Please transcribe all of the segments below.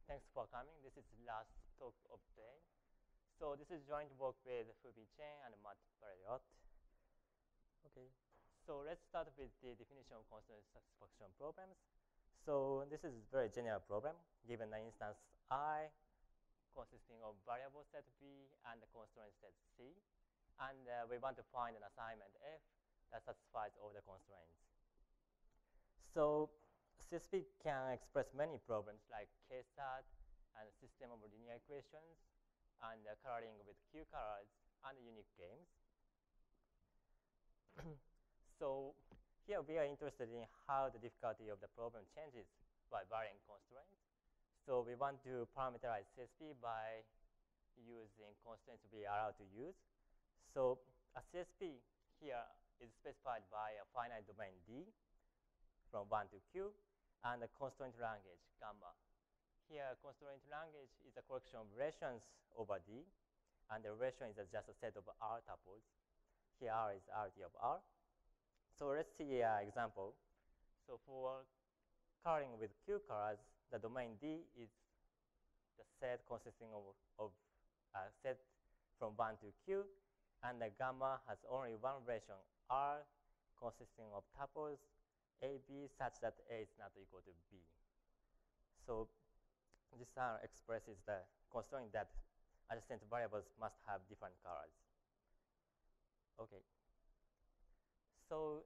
Thanks for coming. This is the last talk of the day. So this is joint work with Phoebe Chen and Matt Barriott. Okay. So let's start with the definition of constraint satisfaction problems. So this is a very general problem. Given an instance I consisting of variable set B and the constraint set C, and we want to find an assignment F that satisfies all the constraints. So CSP can express many problems like K-stat and system of linear equations and coloring with Q colors and unique games. So here we are interested in how the difficulty of the problem changes by varying constraints. So we want to parameterize CSP by using constraints we are allowed to use. So a CSP here is specified by a finite domain D from 1 to Q, and the constraint language, gamma. Here, constraint language is a collection of relations over D, and the relation is just a set of R tuples. Here, R is RT of R. So let's see an example. So for coloring with Q colors, the domain D is the set consisting of a set from 1 to Q, and the gamma has only one relation, R, consisting of tuples A, B, such that A is not equal to B. So this expresses the constraint that adjacent variables must have different colors. Okay. So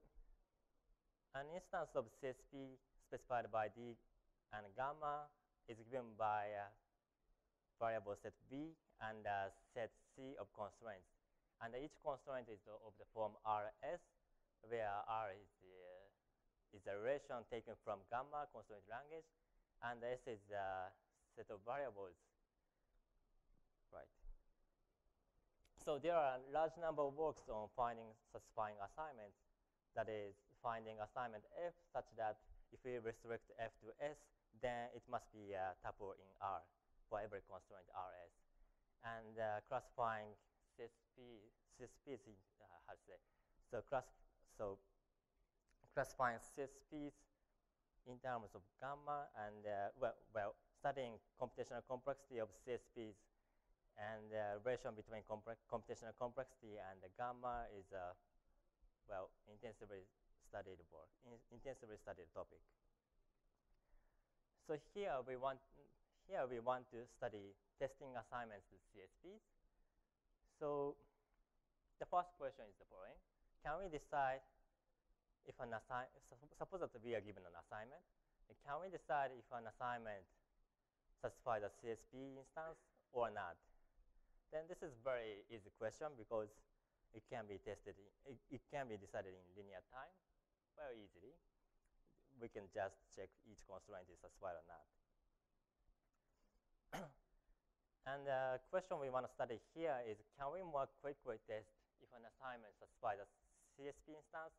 an instance of CSP specified by D and gamma is given by a variable set B and a set C of constraints. And each constraint is of the form RS, where R is a relation taken from gamma constraint language, and S is a set of variables. Right. So there are a large number of works on finding satisfying assignments. That is, finding assignment F such that if we restrict F to S, then it must be a tuple in R for every constraint RS. And classifying CSPs in, how to say, so classifying CSPs in terms of gamma and, studying computational complexity of CSPs and the relation between computational complexity and the gamma is a, intensively studied work, intensively studied topic. So here we want to study testing assignments to CSPs. So the first question is the following. Can we decide if an assignment, suppose that we are given an assignment, can we decide if an assignment satisfies a CSP instance or not? Then this is a very easy question because it can be tested, it can be decided in linear time very easily. We can just check each constraint is satisfied or not. And the question we want to study here is, can we more quickly test if an assignment satisfies a CSP instance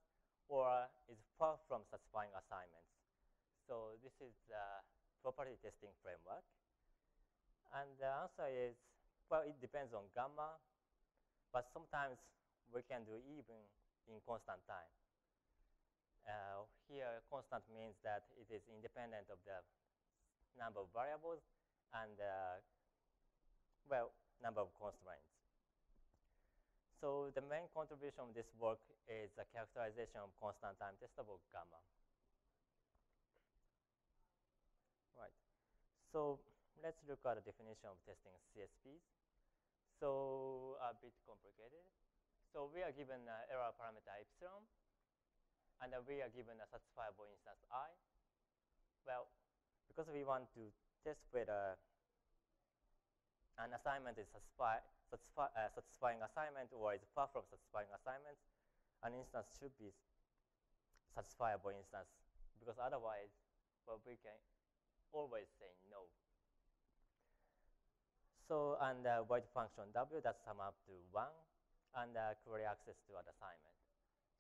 or is far from satisfying assignments? So this is the property testing framework. And the answer is, it depends on gamma, but sometimes we can do even in constant time. Here, constant means that it is independent of the number of variables and number of constraints. So the main contribution of this work is the characterization of constant time testable gamma. Right. So let's look at the definition of testing CSPs. So a bit complicated. So we are given an error parameter epsilon, and we are given a satisfiable instance I. Well, because we want to test whether an assignment is satisfying assignment or is far from satisfying assignments, an instance should be satisfiable instance, because otherwise, we can always say no. So, and void function W that sum up to 1, and query access to an assignment.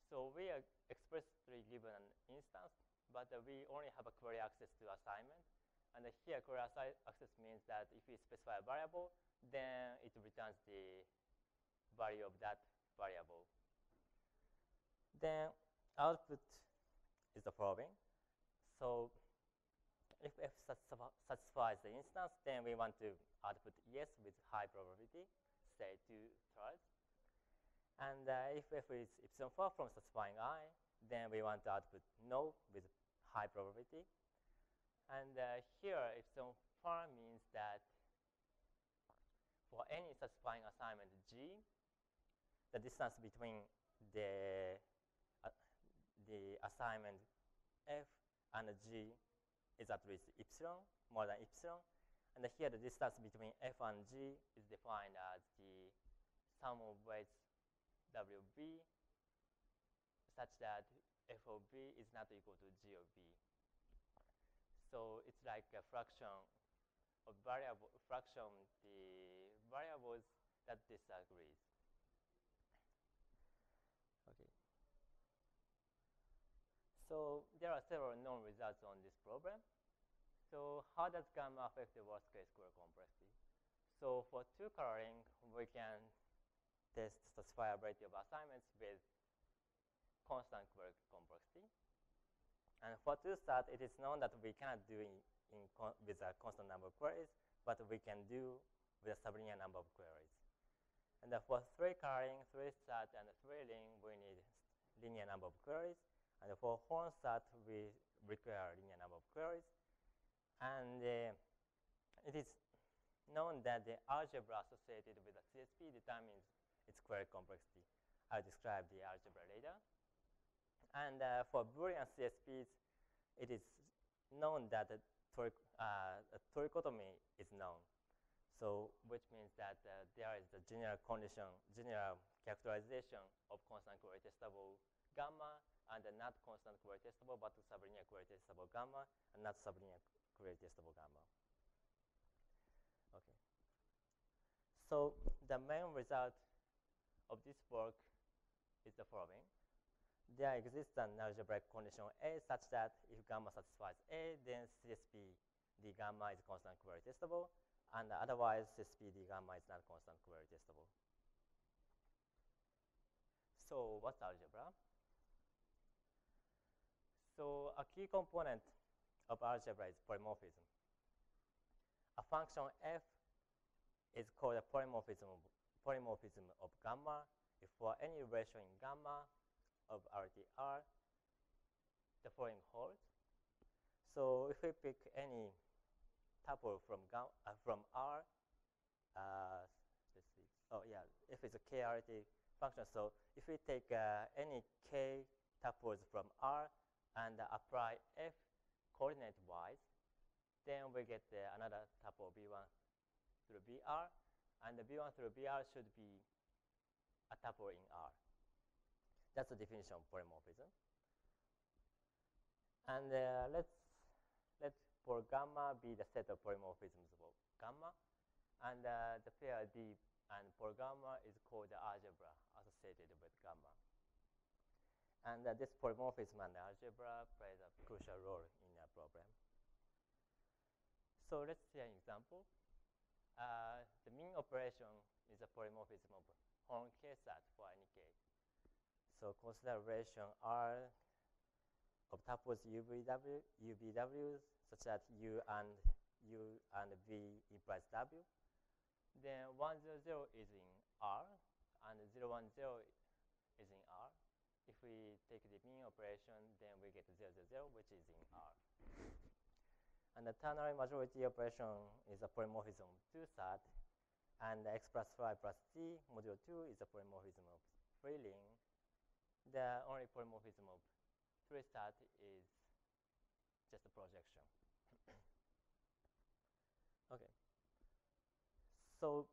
So we are explicitly given an instance, but we only have a query access to assignment. And here, query access means that if we specify a variable, then it returns the value of that variable. Then output is the following. So if f satisfies the instance, then we want to output yes with high probability, say 2/3. And if f is epsilon far from satisfying I, then we want to output no with high probability. And here, epsilon far means that for any satisfying assignment G, the distance between the assignment F and G is at least epsilon, more than epsilon. And here the distance between F and G is defined as the sum of weights WB, such that F of B is not equal to G of B. So it's like a fraction of the variables that disagrees. Okay. So there are several known results on this problem. So how does gamma affect the worst case square complexity? So for two coloring, we can test satisfiability of assignments with constant query complexity. And for two stat, it is known that we cannot do with a constant number of queries, but we can do with a sublinear number of queries. And for three coloring, three stat, and three ring, we need linear number of queries. And for horn stat, we require linear number of queries. And it is known that the algebra associated with the CSP determines its query complexity. I'll describe the algebra later. And for Boolean CSPs, it is known that a trichotomy is known. So which means that there is the general condition, general characterization of constant query testable gamma and not constant query testable, but sublinear query testable gamma and not sublinear query testable gamma. Okay. So the main result of this work is the following. There exists an algebraic condition A such that if gamma satisfies A, then CSP d gamma is constant query testable, and otherwise CSP d gamma is not constant query testable. So what's algebra? So a key component of algebra is polymorphism. A function f is called a polymorphism of gamma if for any ratio in gamma of RTR, the following holds. So if we pick any tuple from R, let's see. Oh yeah, if it's a KRT function. So if we take any k tuples from R and apply f coordinate-wise, then we get another tuple B1 through BR, and the B1 through BR should be a tuple in R. That's the definition of polymorphism. And let's for gamma be the set of polymorphisms of gamma, and the pair D and for gamma is called the algebra associated with gamma. And this polymorphism and algebra plays a crucial role in our problem. So let's see an example. The mean operation is a polymorphism of Horn K-sat for any k. So consider relation R of tuples UBWs such that U and V implies W. Then 100 is in R and 010 is in R. If we take the mean operation, then we get 000, which is in R. And the ternary majority operation is a polymorphism of 2-sat, and x plus 5 plus t modulo 2 is a polymorphism of 3-ring. The only polymorphism of 3-sat is just a projection. Okay. So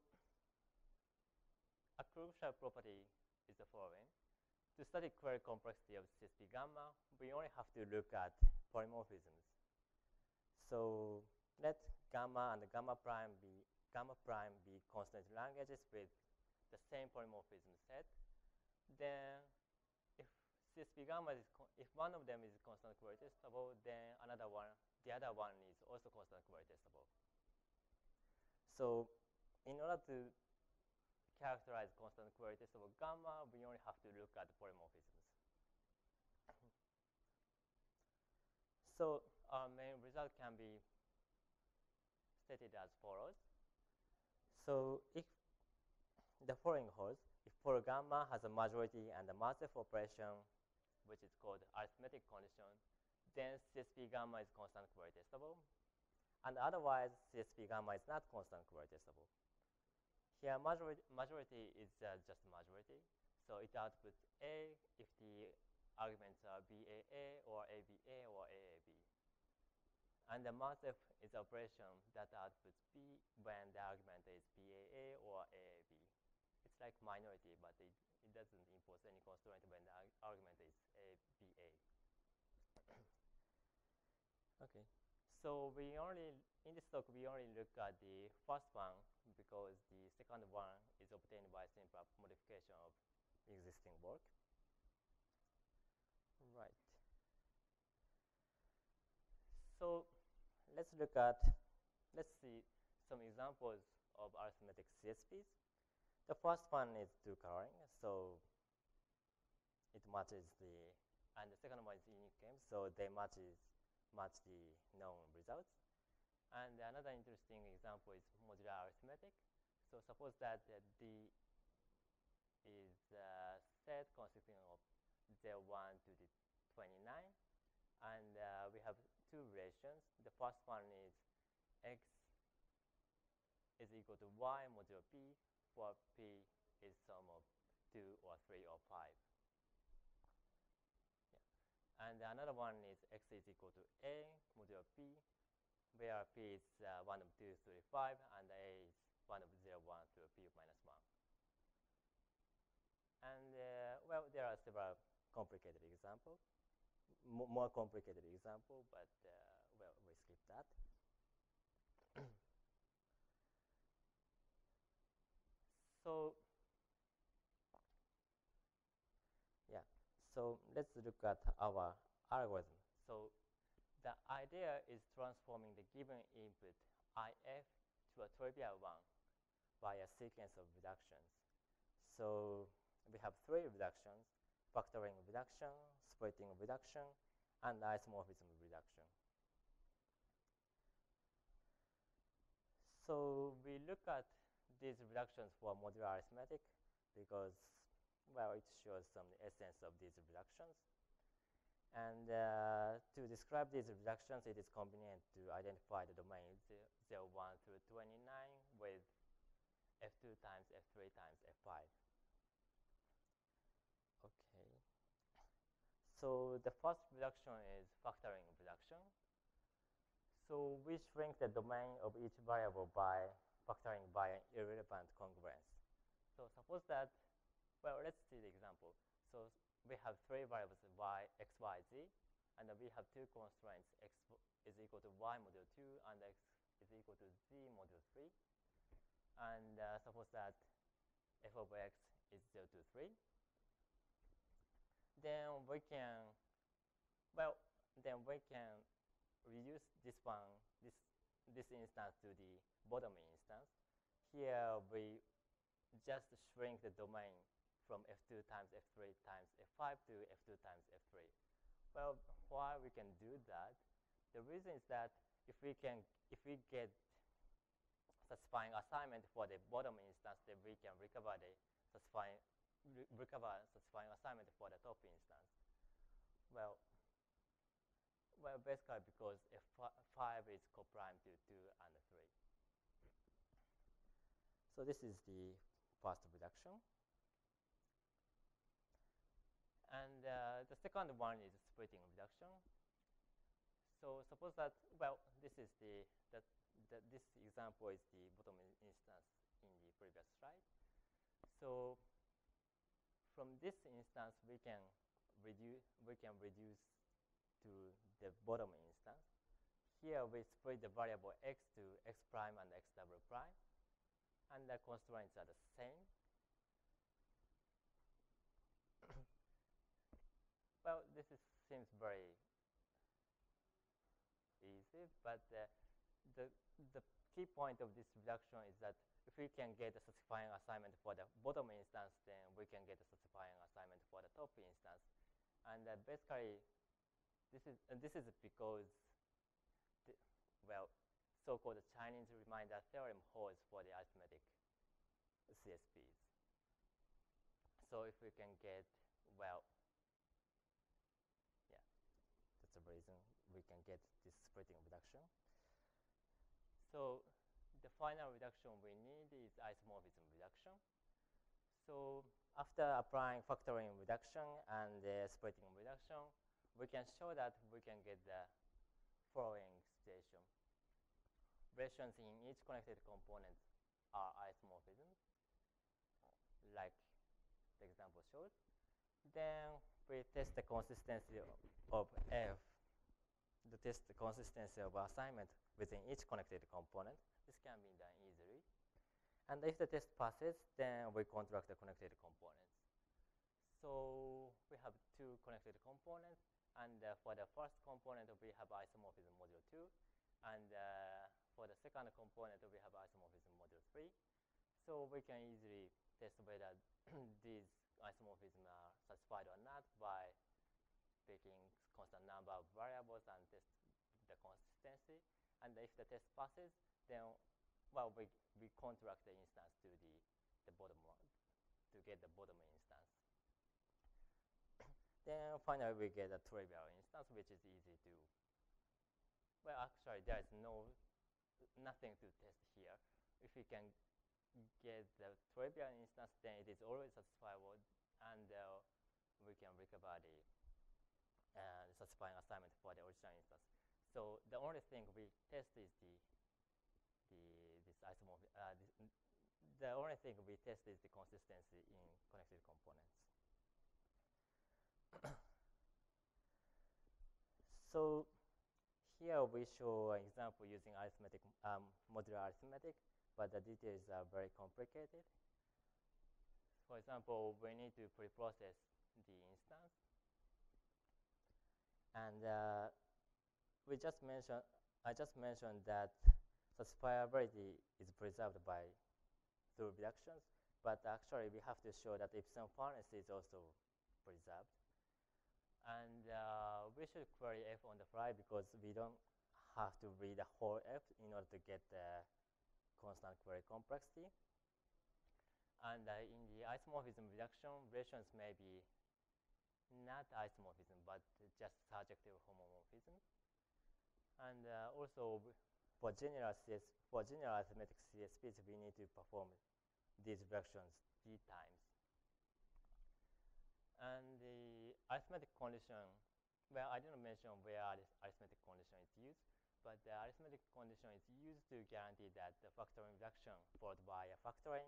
a crucial property is the following. To study query complexity of CSP gamma, we only have to look at polymorphisms. So let gamma and gamma prime be constant languages with the same polymorphism set. Then if CSP gamma is if one of them is constant query testable, then the other one is also constant query testable. So in order to characterize constant query testable gamma, we only have to look at the polymorphisms. So our main result can be stated as follows. So if the following holds, if for gamma has a majority and a massive operation, which is called arithmetic condition, then CSP gamma is constant query testable. And otherwise, CSP gamma is not constant query testable. Here, majority is just majority. So it outputs A if the arguments are BAA or ABA or AAB. And the massive is operation that outputs B when the argument is BAA or AAB. It's like minority, but it doesn't impose any constraint when the argument is ABA. Okay. So in this talk, we only look at the first one because the second one is obtained by simple modification of existing work. Right. So let's see some examples of arithmetic CSPs. The first one is two coloring, so it matches and the second one is unique game, so they match the known results. And another interesting example is modular arithmetic. So suppose that D is a set consisting of 0, 1 to the 29, and we have two relations. The first one is x is equal to y modulo p, for p is sum of 2 or 3 or 5. Yeah. And another one is x is equal to a modulo p, where p is 1 of 2 through 5, and a is 1 of 0, 1 through p minus 1. And well, there are several complicated examples, more complicated example, but well, we skip that. So yeah, so let's look at our algorithm. So the idea is transforming the given input IF to a trivial one by a sequence of reductions. So we have three reductions: factoring reduction, splitting reduction, and isomorphism reduction. So we look at these reductions for modular arithmetic because, well, it shows some essence of these reductions. And to describe these reductions, it is convenient to identify the domains 0, 1 through 29 with F2 times F3 times F5. Okay. So the first reduction is factoring reduction. So we shrink the domain of each variable by factoring by an irrelevant congruence. So suppose that, well, let's see the example. So we have three variables y, x, y, z, and we have two constraints, x is equal to y modulo 2 and x is equal to z modulo 3. And suppose that f of x is 0 to 3. Then we can, well, reduce this instance to the bottom instance. Here we just shrink the domain from F2 times F3 times F5 to F2 times F3. Well, why we can do that? The reason is that if we get satisfying assignment for the bottom instance, then we can recover satisfying assignment for the top instance. Well, basically because F5 is coprime to 2 and 3. So this is the first reduction. And the second one is splitting reduction. So suppose that, well, this example is the bottom instance in the previous slide. So from this instance, we can reduce to the bottom instance. Here we split the variable x to x prime and x double prime, and the constraints are the same. Well, this seems very easy, but the key point of this reduction is that if we can get a satisfying assignment for the bottom instance, then we can get a satisfying assignment for the top instance. And basically, this is because well, so-called Chinese reminder theorem holds for the arithmetic CSPs. So if we can get, well, yeah, that's the reason we can get this splitting reduction. So the final reduction we need is isomorphism reduction. So after applying factoring reduction and splitting reduction, we can show that we can get the following situation. Relations in each connected component are isomorphisms, like the example shows. Then we test the consistency of F, to test the consistency of assignment within each connected component. This can be done easily. And if the test passes, then we contract the connected components. So we have two connected components, and for the first component, we have isomorphism module 2, and for the second component, we have isomorphism module 3. So we can easily test whether these isomorphisms are satisfied or not by picking constant number of variables and test the consistency. And if the test passes, then well, we contract the instance to the bottom one to get the bottom instance. Then finally we get a trivial instance, which is easy to, well, actually there is nothing to test here. If we can get the trivial instance, then it is always satisfiable, and we can recover the satisfying assignment for the original instance. So the only thing we test is the only thing we test is the consistency in connected components. So here we show an example using arithmetic, modular arithmetic, but the details are very complicated. For example, we need to preprocess the instance. And I just mentioned that satisfiability is preserved through reductions, but actually we have to show that epsilon fairness is also preserved. And we should query F on the fly because we don't have to read the whole F in order to get the constant query complexity. And in the isomorphism reduction, relations may be not isomorphism, but just surjective homomorphism. And also, for general arithmetic CSPs, we need to perform these reductions D times. And the arithmetic condition, well, I didn't mention where this arithmetic condition is used, but the arithmetic condition is used to guarantee that the factoring reduction followed by a factoring,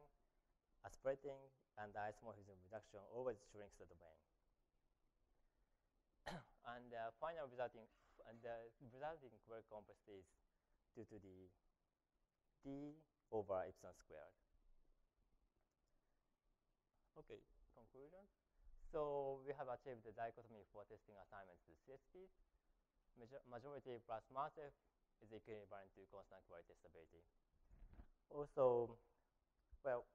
a splitting, and the isomorphism reduction always shrinks the domain. And the resulting query complexity is due to the D over epsilon squared. Okay, conclusion. So we have achieved the dichotomy for testing assignments to CSPs. Majority plus mass F is equivalent to constant query testability. Also, well,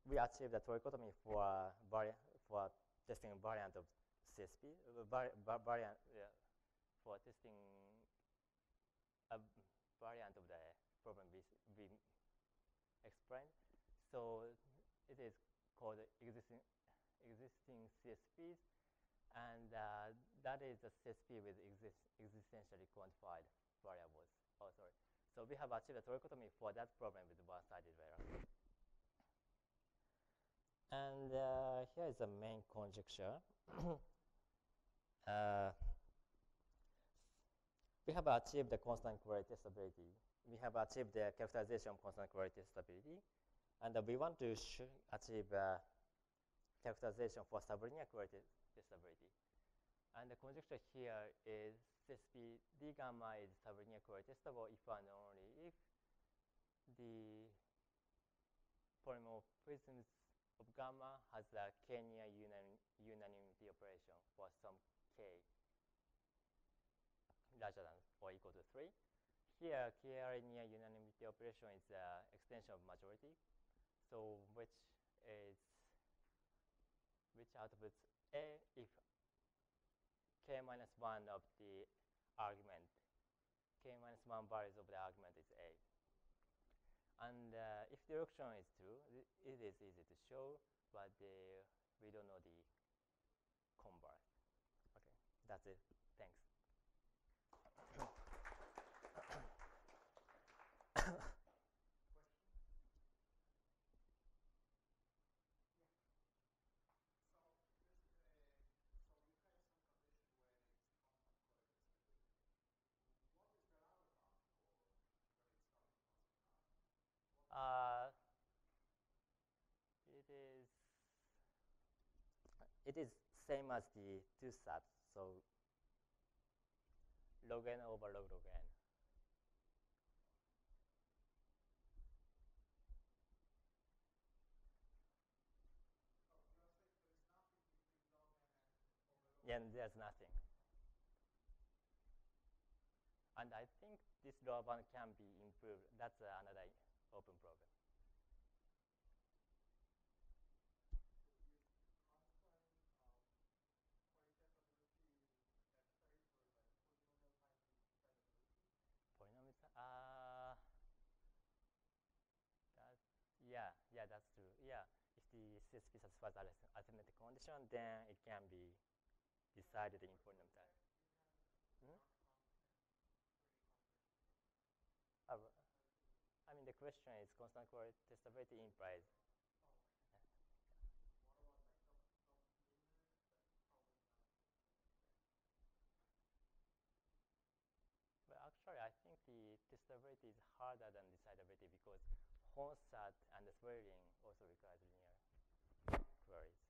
we achieved the trichotomy for testing a variant of CSP, for testing a variant of the problem we explained. So it is called existing CSPs, and that is a CSP with existentially quantified variables. Oh, sorry. So we have achieved a trichotomy for that problem with one-sided error. And here is the main conjecture. We have achieved the constant query testability. We have achieved the characterization of constant query testability. And we want to achieve characterization for sublinear query testability. And the conjecture here is CSP D gamma is sublinear query testable if and only if the polymorphisms of gamma has a k-near unanimity operation for some k larger than or equal to 3. Here, k-near unanimity operation is the extension of majority, so which outputs A if k minus 1 of the argument k minus 1 values of the argument is A. And if the direction is true, it is easy to show, but we don't know the converse. Okay, that's it. Thanks. Uh, it is same as the two subs, so log n over log n. Yeah, and there's nothing. And I think this draw one can be improved. That's another open problem. Polynomial, yeah, that's true. Yeah, if the CSP satisfies arithmetic condition, then it can be decided in polynomial time. Hmm? I mean, the question is constant testability implies. But actually, I think the testability is harder than decidability because Hornsat and the swirling also requires linear queries.